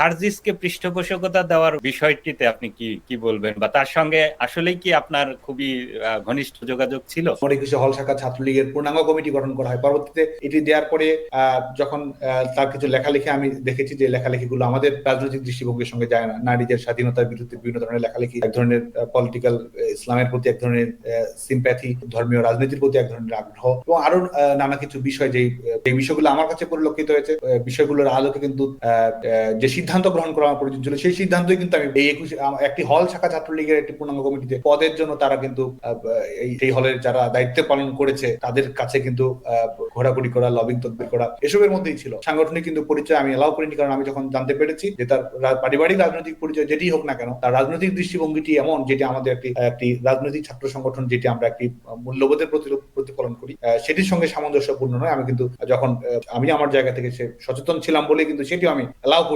সার্জিসকে পৃষ্ঠপোষকতা দেওয়ার বিষয়টিতে আপনি কি বলবেন, বা তার সঙ্গে আসলেই কি আপনার খুবই ঘনিষ্ঠ যোগাযোগ ছিল? 21 হল শাখা ছাত্রলীগের পূর্ণাঙ্গ কমিটি গঠন করা হয়। পরবর্তীতে এটি দেওয়ার পরে যখন তার কিছু লেখালেখি আমি দেখেছি যে লেখালেখিগুলো আমাদের রাজনৈতিক দৃষ্টিভঙ্গির সঙ্গে যায় না। নারীদের স্বাধীনতার বিরুদ্ধে বিভিন্ন ধরনের লেখালেখি, এক ধরনের পলিটিক্যাল ইসলামের প্রতি এক ধরনের সিম্প্যাথি, ধর্মীয় রাজনীতির প্রতি এক ধরনের আগ্রহ এবং আরো নানা কিছু বিষয় যে বিষয়গুলো আমার কাছে পরিলক্ষিত হয়েছে। বিষয়গুলোর আলোকে কিন্তু যে সিদ্ধান্ত গ্রহণ করা আমার প্রয়োজন ছিল সেই সিদ্ধান্তই কিন্তু আমি এই 21 একটি হল শাখা ছাত্রলীগের একটি পূর্ণাঙ্গ কমিটিতে পদের জন্য তারা কিন্তু এই হলের যারা দায়িত্ব পালন করেছে তাদের কাছে কিন্তু ঘোরাঘুরি করা, লবিং তদবির করা, এসবের মধ্যেই ছিল। সাংগঠনিক কিন্তু পরিচয় আমি এলাও করিনি, কারণ আমি যখন জানতে পেরেছি যে তার পারিবারিক রাজনৈতিক পরিচয় যেটি হোক না কেন, তার রাজনৈতিক দৃষ্টিভঙ্গিটি এমন যেটি আমাদের একটি রাজনৈতিক ছাত্র সংগঠন যেটি আমরা একটি মূল্যবোধের প্রতিফলন করি সেটির সঙ্গে সামঞ্জস্যপূর্ণ নয়। আমি কিন্তু যখন আমি আমার জায়গা থেকে সচেতন ছিলাম বলে কিন্তু সেটিও আমি এলাও